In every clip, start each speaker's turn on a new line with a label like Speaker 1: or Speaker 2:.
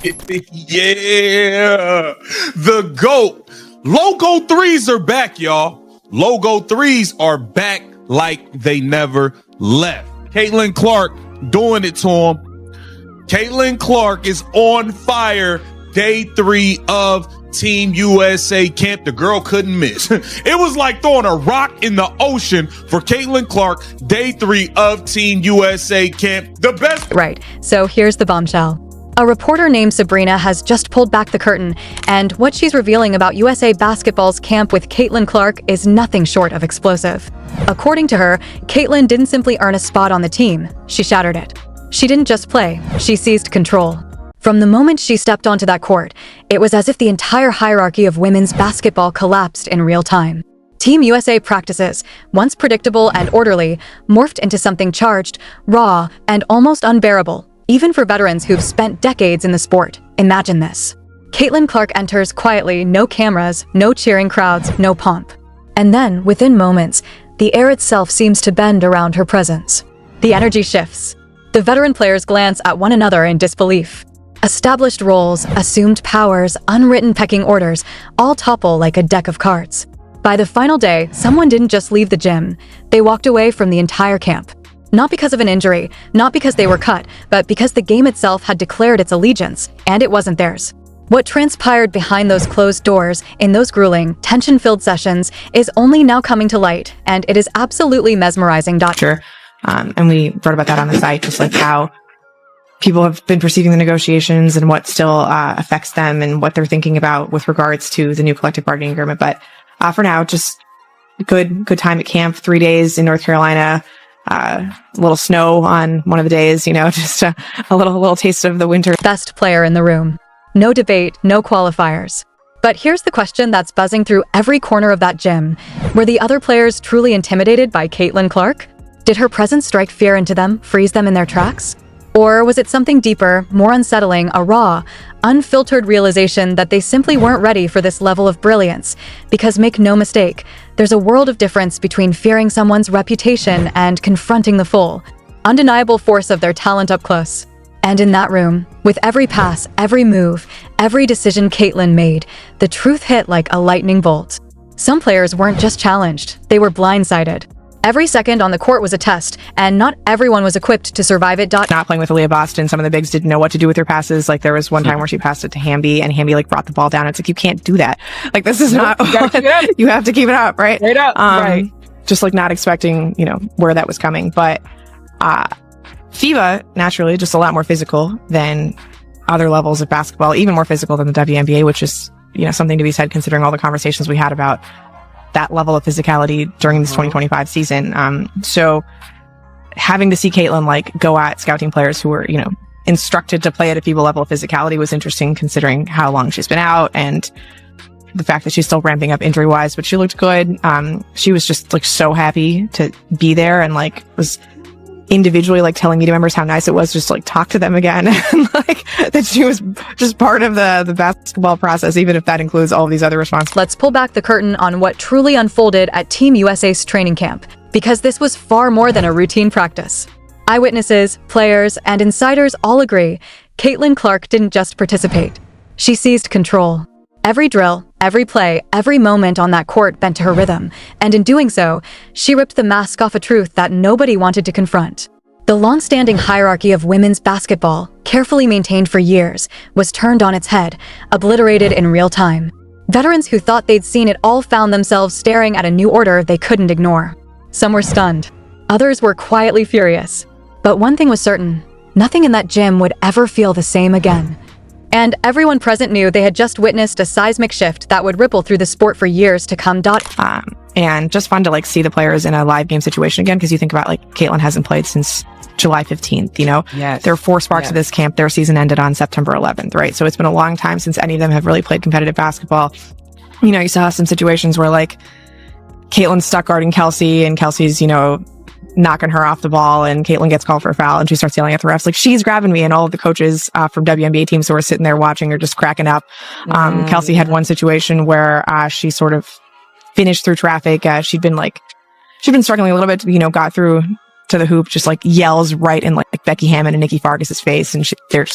Speaker 1: Yeah, the GOAT. Logo threes are back, y'all. Logo threes are back like they never left. Caitlin Clark doing it to him. Caitlin Clark is on fire. Day 3 of Team USA camp. The girl couldn't miss. It was like throwing a rock in the ocean for Caitlin Clark. Day 3 of Team USA camp. The best.
Speaker 2: Right. So here's the bombshell. A reporter named Sabrina has just pulled back the curtain, and what she's revealing about USA Basketball's camp with Caitlin Clark is nothing short of explosive. According to her, Caitlin didn't simply earn a spot on the team, she shattered it. She didn't just play, she seized control. From the moment she stepped onto that court, it was as if the entire hierarchy of women's basketball collapsed in real time. Team USA practices, once predictable and orderly, morphed into something charged, raw, and almost unbearable. Even for veterans who've spent decades in the sport. Imagine this. Caitlin Clark enters quietly, no cameras, no cheering crowds, no pomp. And then, within moments, the air itself seems to bend around her presence. The energy shifts. The veteran players glance at one another in disbelief. Established roles, assumed powers, unwritten pecking orders, all topple like a deck of cards. By the final day, someone didn't just leave the gym. They walked away from the entire camp. Not because of an injury, not because they were cut, but because the game itself had declared its allegiance, and it wasn't theirs. What transpired behind those closed doors, in those grueling, tension-filled sessions, is only now coming to light, and it is absolutely mesmerizing.
Speaker 3: Sure. And we wrote about that on the site, just like how people have been perceiving the negotiations and what still affects them and what they're thinking about with regards to the new collective bargaining agreement. But for now, just good time at camp, 3 days in North Carolina. A little snow on one of the days, just a little taste of the winter.
Speaker 2: Best player in the room. No debate, no qualifiers. But here's the question that's buzzing through every corner of that gym. Were the other players truly intimidated by Caitlin Clark? Did her presence strike fear into them, freeze them in their tracks? Or was it something deeper, more unsettling, a raw, unfiltered realization that they simply weren't ready for this level of brilliance? Because make no mistake, there's a world of difference between fearing someone's reputation and confronting the full, undeniable force of their talent up close. And in that room, with every pass, every move, every decision Caitlin made, the truth hit like a lightning bolt. Some players weren't just challenged, they were blindsided. Every second on the court was a test, and not everyone was equipped to survive it.
Speaker 3: Not playing with Aaliyah Boston, some of the bigs didn't know what to do with their passes. Like, there was one time where she passed it to Hamby, and Hamby, brought the ball down. It's like, you can't do that. Like, this is not... You have to keep it up, right?
Speaker 4: Straight up, right.
Speaker 3: Just, not expecting, where that was coming. But FIBA, naturally, just a lot more physical than other levels of basketball, even more physical than the WNBA, which is, something to be said considering all the conversations we had about that level of physicality during this 2025 season. So having to see Caitlin go at scouting players who were, instructed to play at a FIBA level of physicality was interesting considering how long she's been out and the fact that she's still ramping up injury wise, but she looked good. She was just so happy to be there and was individually telling media members how nice it was just talk to them again and that she was just part of the basketball process, even if that includes all of these other responses.
Speaker 2: Let's pull back the curtain on what truly unfolded at Team USA's training camp, because this was far more than a routine practice. Eyewitnesses, players, and insiders all agree Caitlin Clark didn't just participate. She seized control. Every drill, every play, every moment on that court bent to her rhythm, and in doing so, she ripped the mask off a truth that nobody wanted to confront. The long-standing hierarchy of women's basketball, carefully maintained for years, was turned on its head, obliterated in real time. Veterans who thought they'd seen it all found themselves staring at a new order they couldn't ignore. Some were stunned. Others were quietly furious. But one thing was certain, nothing in that gym would ever feel the same again. And everyone present knew they had just witnessed a seismic shift that would ripple through the sport for years to come.
Speaker 3: And just fun to see the players in a live game situation again, because you think about Caitlin hasn't played since July 15th,
Speaker 4: Yes.
Speaker 3: There are 4 sparks of this camp. Their season ended on September 11th, right? So it's been a long time since any of them have really played competitive basketball. You saw some situations where Caitlin's stuck guarding Kelsey and Kelsey's, knocking her off the ball and Caitlin gets called for a foul and she starts yelling at the refs she's grabbing me, and all of the coaches from WNBA teams who are sitting there watching are just cracking up. Kelsey had one situation where she sort of finished through traffic. She'd been struggling a little bit, got through to the hoop, just yells right in the Becky Hammon and Nikki Fargas's face, and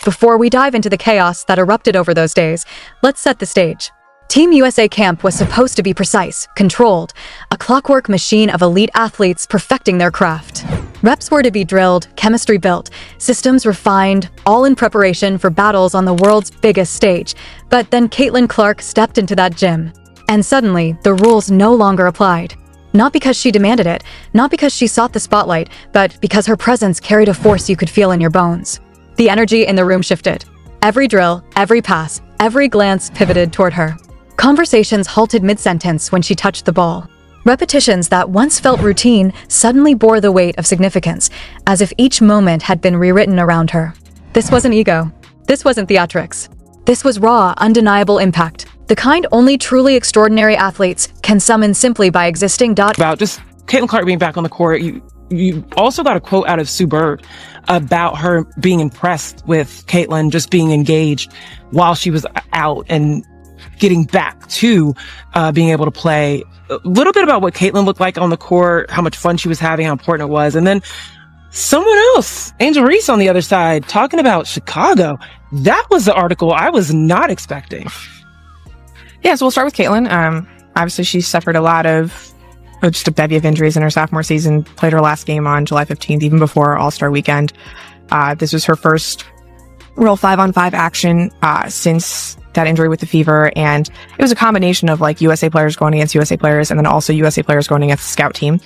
Speaker 2: Before we dive into the chaos that erupted over those days, let's set the stage. Team USA camp was supposed to be precise, controlled, a clockwork machine of elite athletes perfecting their craft. Reps were to be drilled, chemistry built, systems refined, all in preparation for battles on the world's biggest stage. But then Caitlin Clark stepped into that gym. And suddenly, the rules no longer applied. Not because she demanded it, not because she sought the spotlight, but because her presence carried a force you could feel in your bones. The energy in the room shifted. Every drill, every pass, every glance pivoted toward her. Conversations halted mid-sentence when she touched the ball. Repetitions that once felt routine suddenly bore the weight of significance, as if each moment had been rewritten around her. This wasn't ego. This wasn't theatrics. This was raw, undeniable impact. The kind only truly extraordinary athletes can summon simply by existing.
Speaker 4: About just Caitlin Clark being back on the court, you also got a quote out of Sue Bird about her being impressed with Caitlin just being engaged while she was out and getting back to being able to play. A little bit about what Caitlin looked like on the court, how much fun she was having, how important it was. And then someone else, Angel Reese on the other side, talking about Chicago. That was the article I was not expecting.
Speaker 3: Yeah, so we'll start with Caitlin. Obviously, she suffered just a bevy of injuries in her sophomore season, played her last game on July 15th, even before All-Star Weekend. This was her first real 5-on-5 action since that injury with the fever, and it was a combination of like USA players going against USA players, and then also USA players going against the scout team,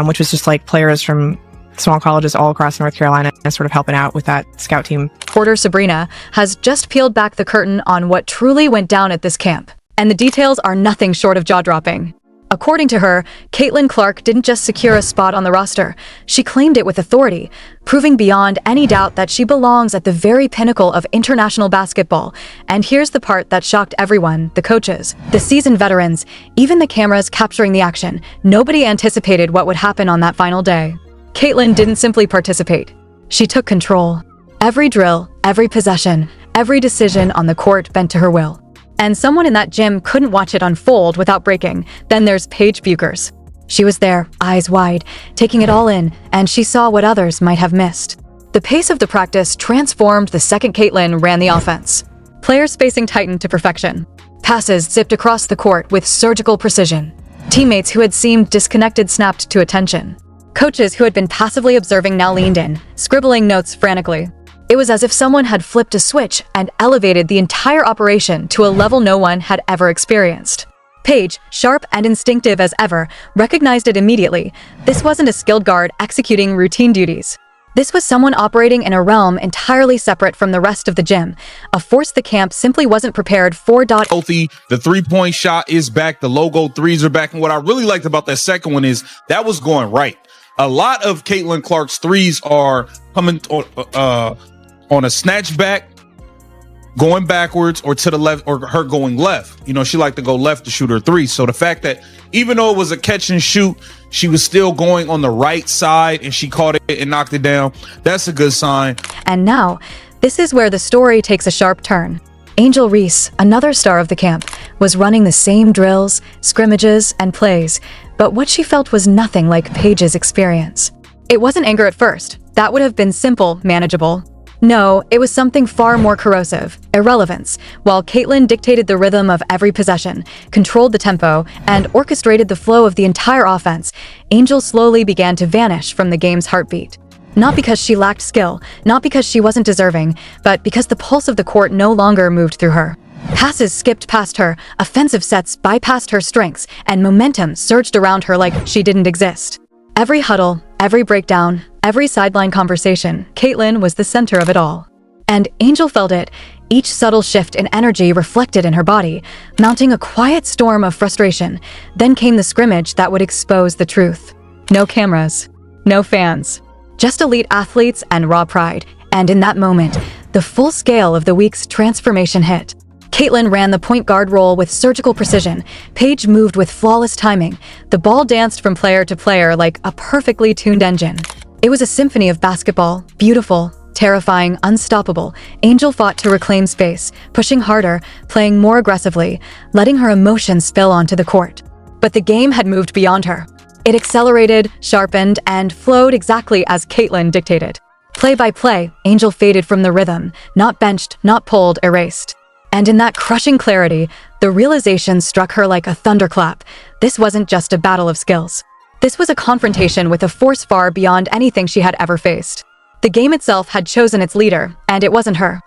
Speaker 3: which was just like players from small colleges all across North Carolina and sort of helping out with that scout team.
Speaker 2: Reporter Sabrina has just peeled back the curtain on what truly went down at this camp, and the details are nothing short of jaw-dropping. According to her, Caitlin Clark didn't just secure a spot on the roster, she claimed it with authority, proving beyond any doubt that she belongs at the very pinnacle of international basketball. And here's the part that shocked everyone, the coaches, the seasoned veterans, even the cameras capturing the action. Nobody anticipated what would happen on that final day. Caitlin didn't simply participate. She took control. Every drill, every possession, every decision on the court bent to her will. And someone in that gym couldn't watch it unfold without breaking. Then there's Paige Bueckers. She was there, eyes wide, taking it all in, and she saw what others might have missed. The pace of the practice transformed the second Caitlin ran the offense. Player spacing tightened to perfection. Passes zipped across the court with surgical precision. Teammates who had seemed disconnected snapped to attention. Coaches who had been passively observing now leaned in, scribbling notes frantically. It was as if someone had flipped a switch and elevated the entire operation to a level no one had ever experienced. Paige, sharp and instinctive as ever, recognized it immediately. This wasn't a skilled guard executing routine duties. This was someone operating in a realm entirely separate from the rest of the gym, a force the camp simply wasn't prepared for.
Speaker 1: Healthy, the three-point shot is back, the logo threes are back, and what I really liked about that second one is that was going right. A lot of Caitlin Clark's threes are coming on a snatch back, going backwards, or to the left, or her going left. You know, she liked to go left to shoot her three. So the fact that even though it was a catch and shoot, she was still going on the right side and she caught it and knocked it down. That's a good sign.
Speaker 2: And now, this is where the story takes a sharp turn. Angel Reese, another star of the camp, was running the same drills, scrimmages, and plays, but what she felt was nothing like Paige's experience. It wasn't anger at first. That would have been simple, manageable. No, it was something far more corrosive, irrelevance. While Caitlin dictated the rhythm of every possession, controlled the tempo, and orchestrated the flow of the entire offense, Angel slowly began to vanish from the game's heartbeat. Not because she lacked skill, not because she wasn't deserving, but because the pulse of the court no longer moved through her. Passes skipped past her, offensive sets bypassed her strengths, and momentum surged around her like she didn't exist. Every huddle, every breakdown, every sideline conversation, Caitlin was the center of it all. And Angel felt it, each subtle shift in energy reflected in her body, mounting a quiet storm of frustration. Then came the scrimmage that would expose the truth. No cameras, no fans, just elite athletes and raw pride. And in that moment, the full scale of the week's transformation hit. Caitlin ran the point guard role with surgical precision. Paige moved with flawless timing. The ball danced from player to player like a perfectly tuned engine. It was a symphony of basketball, beautiful, terrifying, unstoppable. Angel fought to reclaim space, pushing harder, playing more aggressively, letting her emotions spill onto the court. But the game had moved beyond her. It accelerated, sharpened, and flowed exactly as Caitlin dictated. Play by play, Angel faded from the rhythm, not benched, not pulled, erased. And in that crushing clarity, the realization struck her like a thunderclap. This wasn't just a battle of skills. This was a confrontation with a force far beyond anything she had ever faced. The game itself had chosen its leader, and it wasn't her.